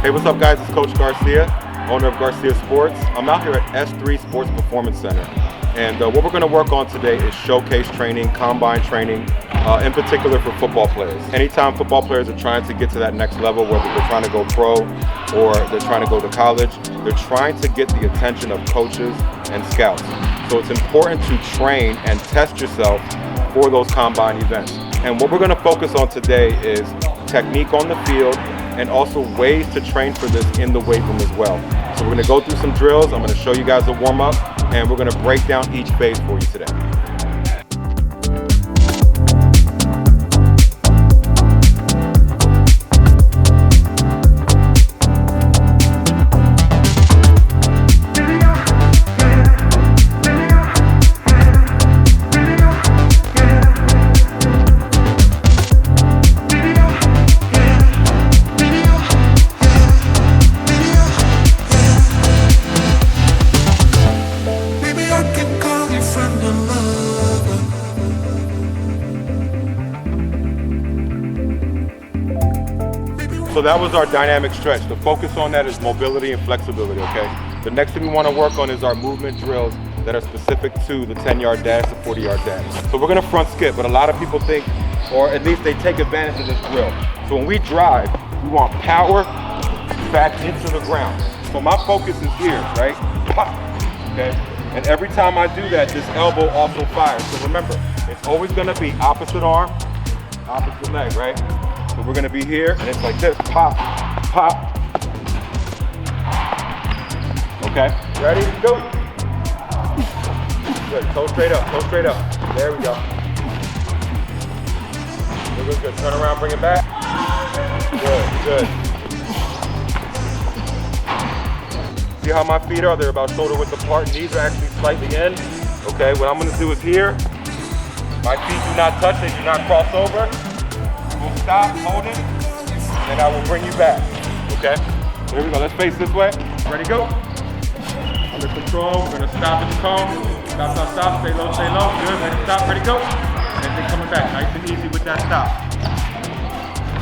Hey, what's up guys? It's Coach Garcia, owner of Garcia Sports. I'm out here at S3 Sports Performance Center. And what we're going to work on today is showcase training, combine training, in particular for football players. Anytime football players are trying to get to that next level, whether they're trying to go pro or they're trying to go to college, they're trying to get the attention of coaches and scouts. So it's important to train and test yourself for those combine events. And what we're going to focus on today is technique on the field and also ways to train for this in the weight room as well. So we're going to go through some drills. I'm going to show you guys a warm-up, and we're going to break down each phase for you today. So that was our dynamic stretch. The focus on that is mobility and flexibility, okay? The next thing we want to work on is our movement drills that are specific to the 10-yard dash, the 40-yard dash. So we're going to front skip, but a lot of people think, or at least they take advantage of this drill. So when we drive, we want power back into the ground. So my focus is here, right? Pop, okay? And every time I do that, this elbow also fires. So remember, it's always going to be opposite arm, opposite leg, right? So we're gonna be here, and it's like this, pop, pop. Okay, ready, go. Good, toe straight up, toe straight up. There we go. Good, good, turn around, bring it back. Good, good. See how my feet are? They're about shoulder width apart. Knees are actually slightly in. Okay, what I'm gonna do is here, my feet do not touch, they do not cross over. We'll stop, hold it, and I will bring you back, okay? Here we go, let's face this way. Ready, go. Under control, we're gonna stop at the cone. Stop, stop, stop, stay low, good, ready, stop, ready, go. And then coming back, nice and easy with that stop.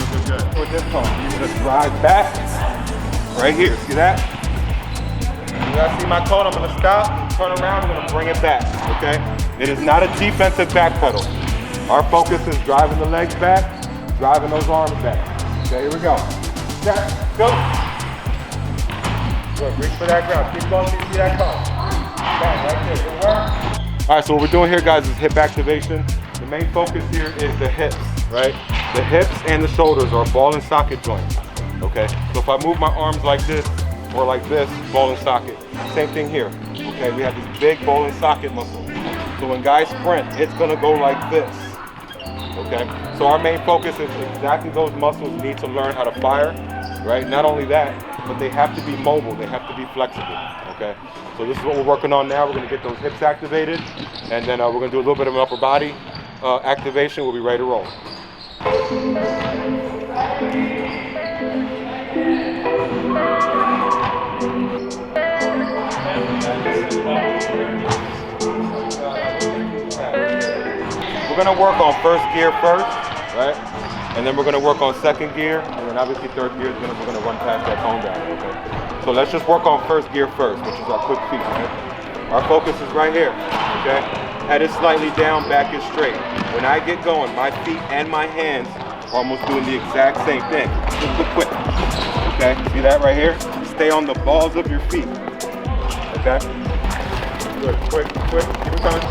Good, good, good. Toward this cone, you're gonna drive back, right here, see that? You guys see my cone, I'm gonna stop, turn around, I'm gonna bring it back, okay? It is not a defensive back pedal. Our focus is driving the legs back, driving those arms back. Okay, here we go. Step, go. Good, reach for that ground. Keep going till you see that cone. Bang, right there, good work. All right, so what we're doing here, guys, is hip activation. The main focus here is the hips, right? The hips and the shoulders are ball and socket joints, okay? So if I move my arms like this or like this, ball and socket. Same thing here, okay? We have this big ball and socket muscle. So when guys sprint, it's gonna go like this. Okay, so our main focus is exactly those muscles need to learn how to fire, right? Not only that, but they have to be mobile, they have to be flexible, okay? So this is what we're working on now. We're gonna get those hips activated, and then we're gonna do a little bit of an upper body activation. We'll be ready to roll. We're gonna work on first gear first, right? And then we're gonna work on second gear, and then obviously third gear is we're gonna run past that cone down, okay? So let's just work on first gear first, which is our quick feet, right? Our focus is right here, okay? Head is slightly down, back is straight. When I get going, my feet and my hands are almost doing the exact same thing. Just quick, okay? See that right here? Stay on the balls of your feet, okay? Good, quick, keep it coming.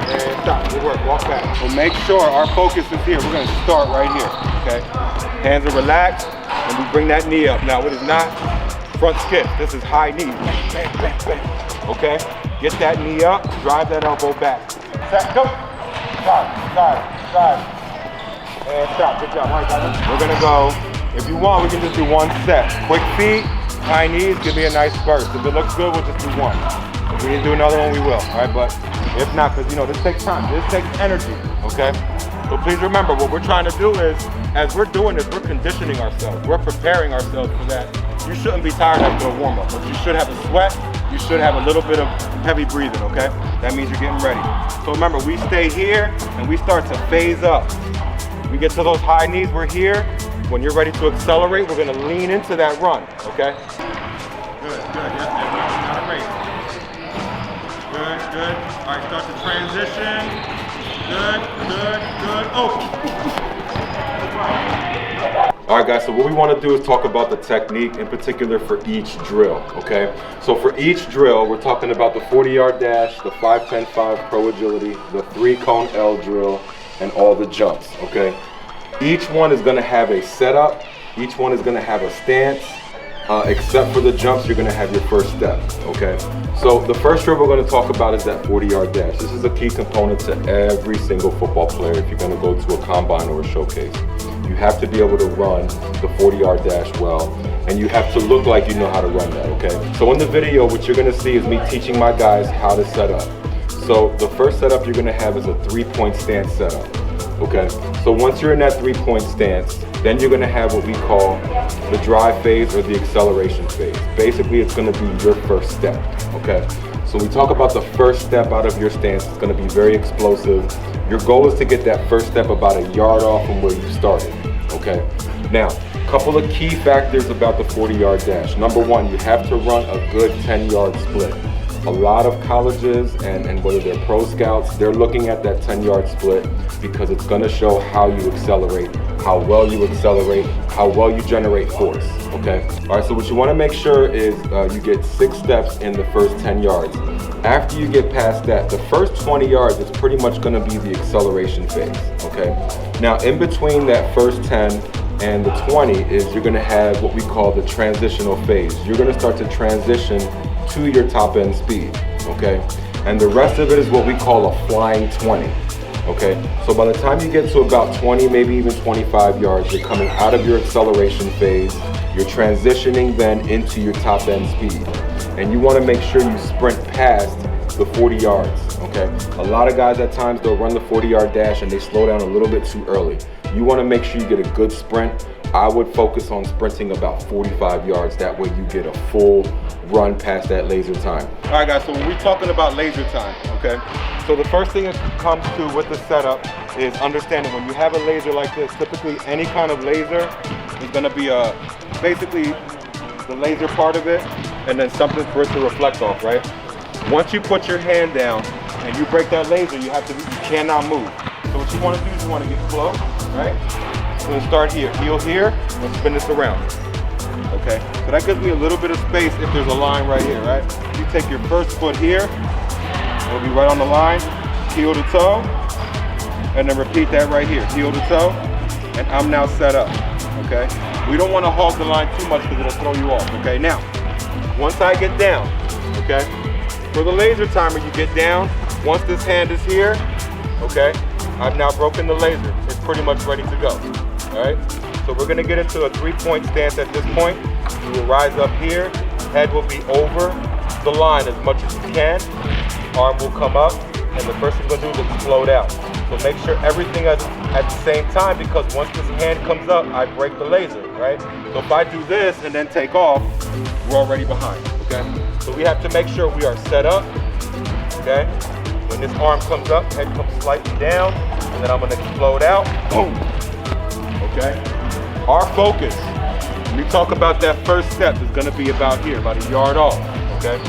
And stop, good work, walk back. So make sure our focus is here. We're gonna start right here, okay? Hands are relaxed, and we bring that knee up. Now, it is not front skip. This is high knee. Bang, bang, bang. Okay? Get that knee up, drive that elbow back. Set, go. Side. And stop, good job. All right, guys. We're gonna go, if you want, we can just do one set. Quick feet, high knees, give me a nice burst. If it looks good, we'll just do one. If we need to do another one, we will, all right? But if not, because this takes time, this takes energy, okay? So please remember, what we're trying to do is, as we're doing this, we're conditioning ourselves. We're preparing ourselves for that. You shouldn't be tired after a warm-up, but you should have a sweat. You should have a little bit of heavy breathing, okay? That means you're getting ready. So remember, we stay here and we start to phase up. we get to those high knees, we're here. When you're ready to accelerate, we're gonna lean into that run, okay? Good, yep, not a race. Good. All right, start to transition. Good. Oh! All right, guys, so what we want to do is talk about the technique, in particular for each drill, okay? So for each drill, we're talking about the 40-yard dash, the 5-10-5 pro agility, the 3-cone L drill, and all the jumps, okay? Each one is going to have a setup. Each one is going to have a stance. Except for the jumps, you're going to have your first step, okay? So the first drill we're going to talk about is that 40-yard dash. This is a key component to every single football player if you're going to go to a combine or a showcase. You have to be able to run the 40-yard dash well, and you have to look like you know how to run that, okay? So in the video, what you're going to see is me teaching my guys how to set up. So the first setup you're going to have is a 3-point stance setup, okay? So once you're in that 3-point stance, then you're going to have what we call the drive phase or the acceleration phase. Basically, it's going to be your first step, okay? So we talk about the first step out of your stance. It's going to be very explosive. Your goal is to get that first step about a yard off from where you started, okay? Now, a couple of key factors about the 40-yard dash. Number one, you have to run a good 10-yard split. A lot of colleges and whether they're pro scouts, they're looking at that 10-yard split because it's going to show how you accelerate, how well you accelerate, how well you generate force, okay? All right, so what you want to make sure is you get 6 steps in the first 10 yards. After you get past that, the first 20 yards is pretty much going to be the acceleration phase, okay? Now, in between that first 10 and the 20 is you're going to have what we call the transitional phase. You're going to start to transition to your top end speed, okay? And the rest of it is what we call a flying 20, okay? So by the time you get to about 20, maybe even 25 yards, you're coming out of your acceleration phase, you're transitioning then into your top end speed. And you want to make sure you sprint past the 40 yards, okay? A lot of guys at times, they'll run the 40-yard dash and they slow down a little bit too early. You want to make sure you get a good sprint. I would focus on sprinting about 45 yards. That way you get a full run past that laser time. All right, guys, so when we're talking about laser time, okay? So the first thing that comes to with the setup is understanding when you have a laser like this, typically any kind of laser is going to be basically the laser part of it and then something for it to reflect off, right? Once you put your hand down and you break that laser, you cannot move. So what you want to do is you want to get close, right? So we'll start here, heel here, and spin this around. Okay, so that gives me a little bit of space if there's a line right here, right? You take your first foot here, it'll be right on the line, heel to toe, and then repeat that right here, heel to toe, and I'm now set up, okay? We don't want to hog the line too much because it'll throw you off, okay? Now, once I get down, okay, for the laser timer, you get down, once this hand is here, okay, I've now broken the laser. It's pretty much ready to go, all right? So we're gonna get into a 3-point stance at this point. You will rise up here, head will be over the line as much as you can, arm will come up, and the first thing we're gonna do is explode out. So make sure everything is at the same time because once this hand comes up, I break the laser, right? So if I do this and then take off, we're already behind, okay? So we have to make sure we are set up, okay? When this arm comes up, head comes slightly down, and then I'm gonna explode out, boom, okay? Our focus, when we talk about that first step, is gonna be about here, about a yard off, okay?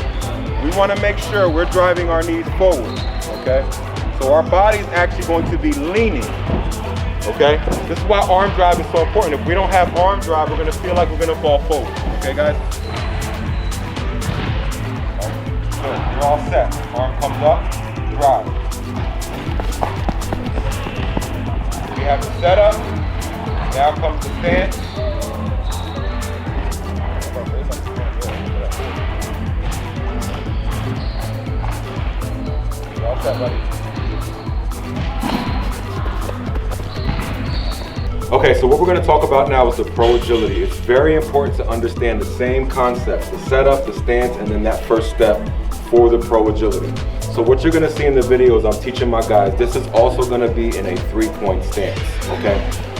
We wanna make sure we're driving our knees forward, okay? So our body's actually going to be leaning, okay? This is why arm drive is so important. If we don't have arm drive, we're gonna feel like we're gonna fall forward, okay guys? Good, you're all set. Arm comes up, drive. We have the setup, now comes the stance. You're all set, buddy. Okay, so what we're going to talk about now is the pro agility. It's very important to understand the same concepts, the setup, the stance, and then that first step for the pro agility. So what you're going to see in the video is I'm teaching my guys, this is also going to be in a 3-point stance, okay?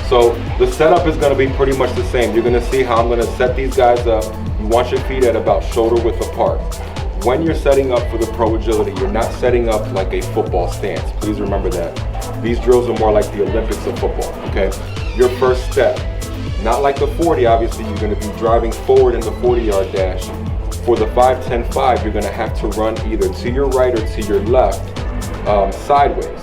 So the setup is going to be pretty much the same. You're going to see how I'm going to set these guys up. You want your feet at about shoulder width apart. When you're setting up for the pro agility, you're not setting up like a football stance. Please remember that. These drills are more like the Olympics of football, okay? Your first step, not like the 40, obviously you're gonna be driving forward in the 40-yard dash. For the 5-10-5, you're gonna have to run either to your right or to your left, sideways.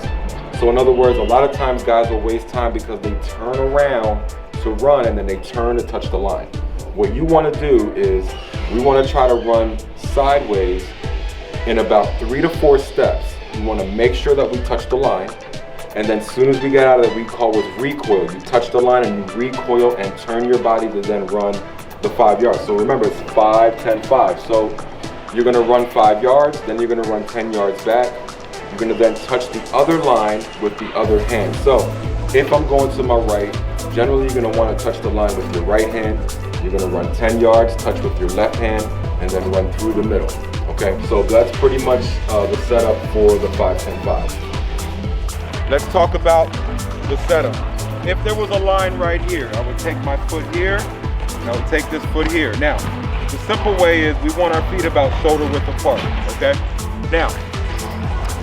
So in other words, a lot of times guys will waste time because they turn around to run and then they turn to touch the line. What you wanna do is, we wanna try to run sideways in about 3 to 4 steps. You wanna make sure that we touch the line, and then as soon as we get out of that, we call what's recoil. You touch the line and you recoil and turn your body to then run the 5 yards. So remember, it's 5-10-5. So you're gonna run 5 yards, then you're gonna run 10 yards back. You're gonna then touch the other line with the other hand. So if I'm going to my right, generally you're gonna wanna touch the line with your right hand. You're gonna run 10 yards, touch with your left hand, and then run through the middle. Okay, so that's pretty much the setup for the 5-10-5. Let's talk about the setup. If there was a line right here, I would take my foot here, and I would take this foot here. Now, the simple way is we want our feet about shoulder width apart, okay? Now,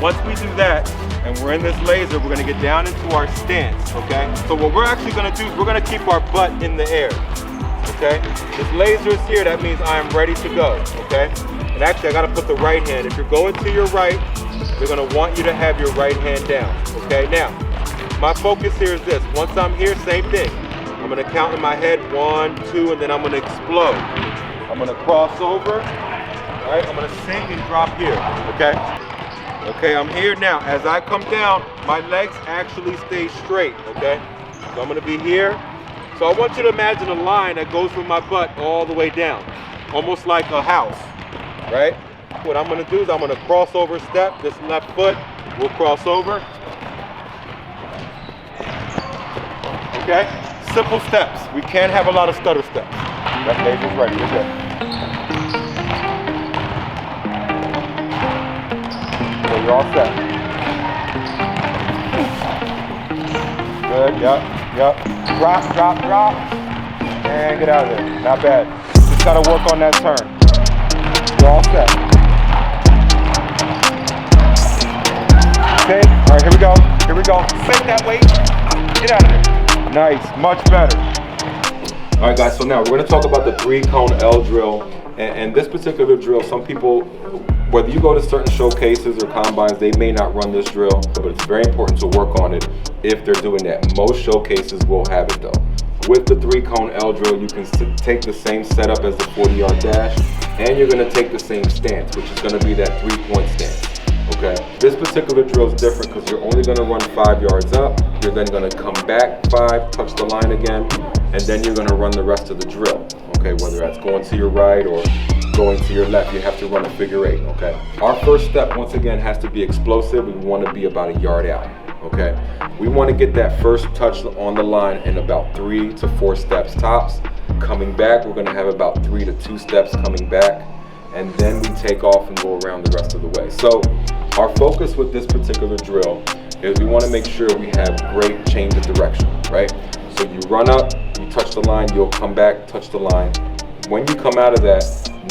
once we do that, and we're in this laser, we're gonna get down into our stance, okay? So what we're actually gonna do is we're gonna keep our butt in the air, okay? This laser is here, that means I am ready to go, okay? And actually, I gotta put the right hand. If you're going to your right, they're gonna want you to have your right hand down, okay? Now, my focus here is this. Once I'm here, same thing. I'm gonna count in my head, 1, 2, and then I'm gonna explode. I'm gonna cross over, all right? I'm gonna sink and drop here, okay? Okay, I'm here now. As I come down, my legs actually stay straight, okay? So I'm gonna be here. So I want you to imagine a line that goes from my butt all the way down, almost like a house. Right? What I'm gonna do is I'm gonna cross over step. This left foot will cross over. Okay? Simple steps. We can't have a lot of stutter steps. That laser's ready. You're good. So you're all set. Good. Yep. Drop. And get out of there. Not bad. Just gotta work on that turn. You're all set. Okay, all right, here we go. Sink that weight, get out of there. Nice, much better. All right, guys, so now we're gonna talk about the 3-cone L drill. And this particular drill, some people, whether you go to certain showcases or combines, they may not run this drill, but it's very important to work on it if they're doing that. Most showcases will have it though. With the 3-cone L drill, you can take the same setup as the 40-yard dash, and you're gonna take the same stance, which is gonna be that 3-point stance, okay? This particular drill is different because you're only gonna run 5 yards up, you're then gonna come back 5, touch the line again, and then you're gonna run the rest of the drill, okay? Whether that's going to your right or going to your left, you have to run a figure 8, okay? Our first step, once again, has to be explosive. We wanna be about a yard out, okay? We wanna get that first touch on the line in about 3 to 4 steps tops. Coming back, we're gonna have about 3 to 2 steps coming back, and then we take off and go around the rest of the way. So our focus with this particular drill is we wanna make sure we have great change of direction, right? So you run up, you touch the line, you'll come back, touch the line. When you come out of that,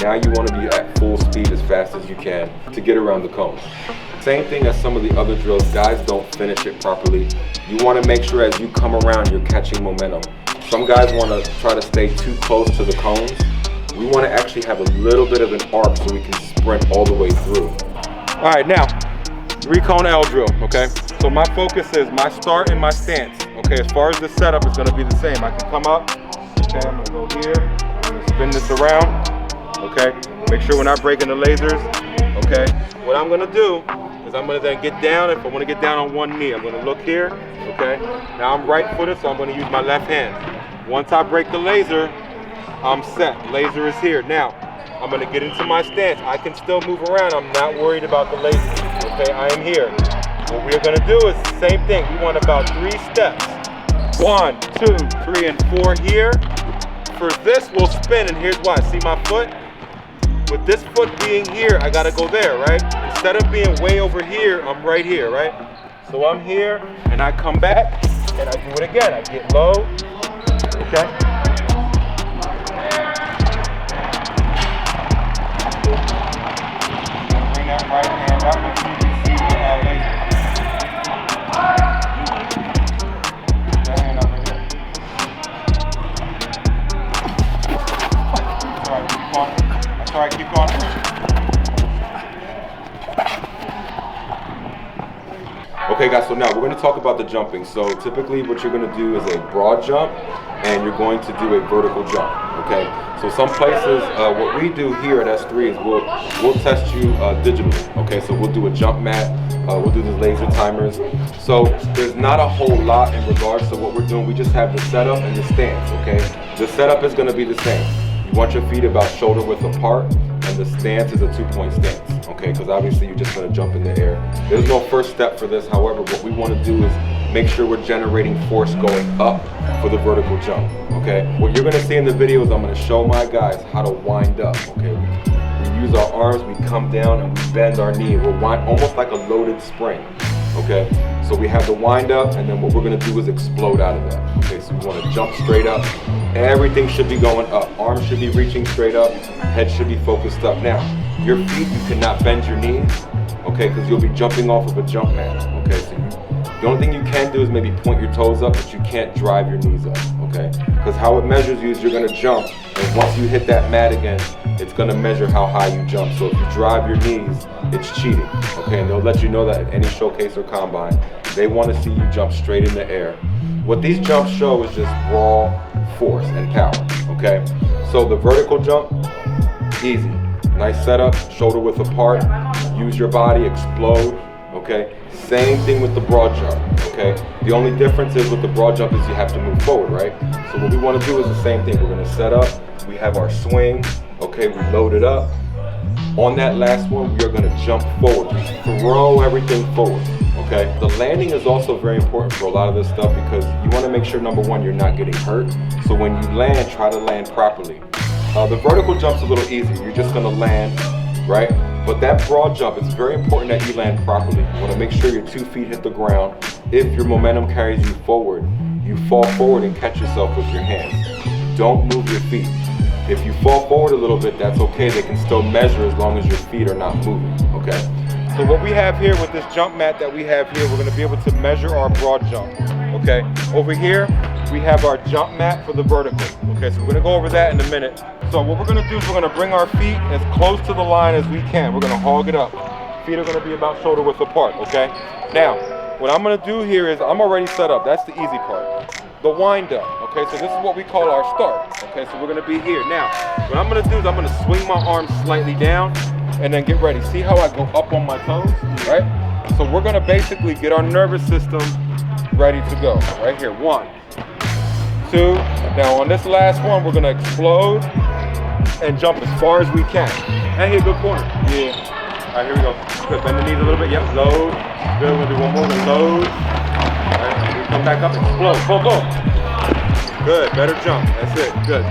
now you wanna be at full speed as fast as you can to get around the cone. Same thing as some of the other drills, guys don't finish it properly. You wanna make sure as you come around, you're catching momentum. Some guys wanna try to stay too close to the cones. We wanna actually have a little bit of an arc so we can sprint all the way through. All right, now, 3-cone L drill, okay? So my focus is my start and my stance, okay? As far as the setup, it's gonna be the same. I can come up, okay, I'm gonna go here, I'm gonna spin this around, okay? Make sure we're not breaking the lasers, okay? What I'm gonna do is I'm gonna then get down. If I wanna get down on one knee, I'm gonna look here, okay? Now I'm right-footed, so I'm gonna use my left hand. Once I break the laser, I'm set. Laser is here. Now, I'm gonna get into my stance. I can still move around. I'm not worried about the laser, okay? I am here. What we're gonna do is the same thing. We want about 3 steps. 1, 2, 3, and 4 here. For this, we'll spin, and here's why. See my foot? With this foot being here, I gotta go there, right? Instead of being way over here, I'm right here, right? So I'm here, and I come back, and I do it again. I get low, okay? Bring that right hand up, make sure you can see the laser. Okay guys, so now we're going to talk about the jumping. So typically what you're going to do is a broad jump and you're going to do a vertical jump, okay? So some places, what we do here at S3 is we'll test you digitally, okay? So we'll do a jump mat, we'll do the laser timers. So there's not a whole lot in regards to what we're doing. We just have the setup and the stance, okay? The setup is going to be the same. You want your feet about shoulder width apart, and the stance is a 2-point stance, okay? Because obviously you're just gonna jump in the air. There's no first step for this. However, what we wanna do is make sure we're generating force going up for the vertical jump, okay? What you're gonna see in the video is I'm gonna show my guys how to wind up, okay? We use our arms, we come down and we bend our knee. We're almost like a loaded spring, okay? So we have the wind up, and then what we're gonna do is explode out of that, okay? So we wanna jump straight up. Everything should be going up. Arms should be reaching straight up. Head should be focused up. Now, your feet, you cannot bend your knees, okay? Because you'll be jumping off of a jump mat, okay? So the only thing you can do is maybe point your toes up, but you can't drive your knees up, okay? Because how it measures you is you're gonna jump, and once you hit that mat again, it's gonna measure how high you jump. So if you drive your knees, it's cheating, okay? And they'll let you know that at any showcase or combine, they wanna see you jump straight in the air. What these jumps show is just raw force and power, okay? So the vertical jump, easy. Nice setup, shoulder width apart, use your body, explode, okay? Same thing with the broad jump, okay? The only difference is with the broad jump is you have to move forward, right? So what we want to do is the same thing. We're going to set up, we have our swing, okay? We load it up. On that last one, we are going to jump forward. We throw everything forward, okay? The landing is also very important for a lot of this stuff because you want to make sure, number one, you're not getting hurt. So when you land, try to land properly. The vertical jump's a little easier. You're just going to land, right? But that broad jump, it's very important that you land properly. You want to make sure your 2 feet hit the ground. If your momentum carries you forward, you fall forward and catch yourself with your hands. Don't move your feet. If you fall forward a little bit, that's okay. They can still measure as long as your feet are not moving, okay? So what we have here with this jump mat that we have here, we're gonna be able to measure our broad jump, okay? Over here, we have our jump mat for the vertical, okay? So we're gonna go over that in a minute. So what we're gonna do is we're gonna bring our feet as close to the line as we can. We're gonna hog it up. Feet are gonna be about shoulder width apart, okay? Now, what I'm gonna do here is I'm already set up. That's the easy part. The wind up, okay? So this is what we call our start, okay? So we're gonna be here. Now, what I'm gonna do is I'm gonna swing my arms slightly down and then get ready. See how I go up on my toes, right? So we're gonna basically get our nervous system ready to go, right here. 1, 2. Now on this last one, we're gonna explode and jump as far as we can. And here, good corner. Yeah. All right, here we go. Good, bend the knees a little bit. Yep, load. Good, we'll do one more, load. All right, we come back up, explode, boom, boom. Good, better jump, that's it, good.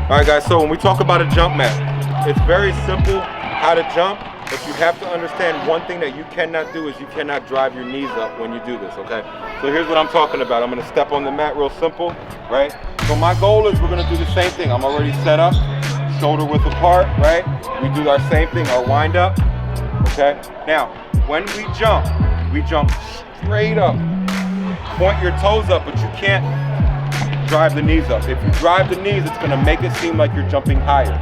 All right guys, so when we talk about a jump mat, it's very simple how to jump, but you have to understand one thing that you cannot do is you cannot drive your knees up when you do this, okay? So here's what I'm talking about. I'm gonna step on the mat real simple, right? So my goal is we're gonna do the same thing. I'm already set up, shoulder width apart, right? We do our same thing, our wind up, okay? Now, when we jump straight up. Point your toes up, but you can't drive the knees up. If you drive the knees, it's gonna make it seem like you're jumping higher.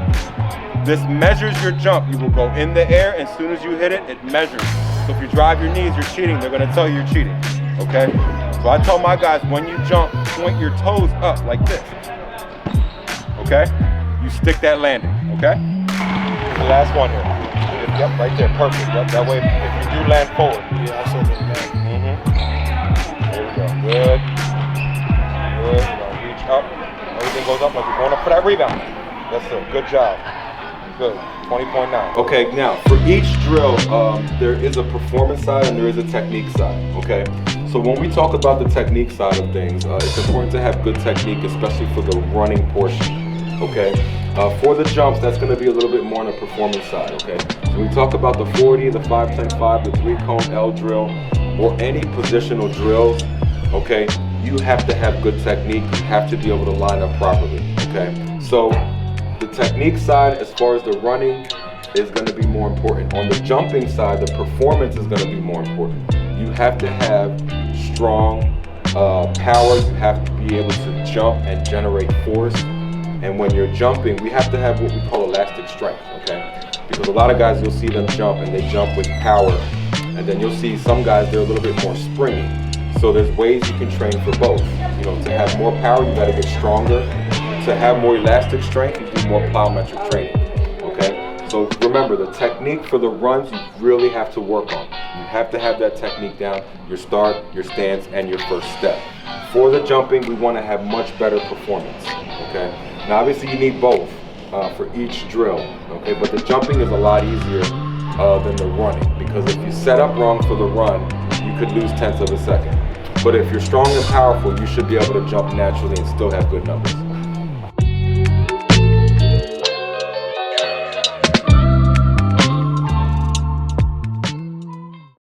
This measures your jump. You will go in the air, and as soon as you hit it, it measures. So if you drive your knees, you're cheating. They're gonna tell you you're cheating, okay? So I tell my guys, when you jump, point your toes up like this, okay? You stick that landing, okay? The last one here. Yep, right there, perfect. Yep, that way, if you do land forward. Yeah, I saw that. There we go, good. Good, you're gonna reach up. Everything goes up like you're going up for that rebound. That's it, good job. Good, 20.9. Okay, now, for each drill, there is a performance side and there is a technique side, okay? So when we talk about the technique side of things, it's important to have good technique, especially for the running portion, okay? For the jumps, that's gonna be a little bit more on the performance side, okay? So we talk about the 40, the 5-10-5, the 3-cone L drill, or any positional drills, okay? You have to have good technique. You have to be able to line up properly, okay? So the technique side, as far as the running, is gonna be more important. On the jumping side, the performance is gonna be more important. You have to have strong power. You have to be able to jump and generate force. And when you're jumping, we have to have what we call elastic strength, okay? Because a lot of guys, you'll see them jump and they jump with power, And then you'll see some guys, they're a little bit more springy. So there's ways you can train for both. You know, to have more power, you gotta get stronger. To have more elastic strength, you do more plyometric training, okay? So remember, the technique for the runs, you really have to work on. You have to have that technique down, your start, your stance, and your first step. For the jumping, we wanna have much better performance, okay? Now obviously you need both for each drill, okay? But the jumping is a lot easier than the running, because if you set up wrong for the run, you could lose tenths of a second. But if you're strong and powerful, you should be able to jump naturally and still have good numbers.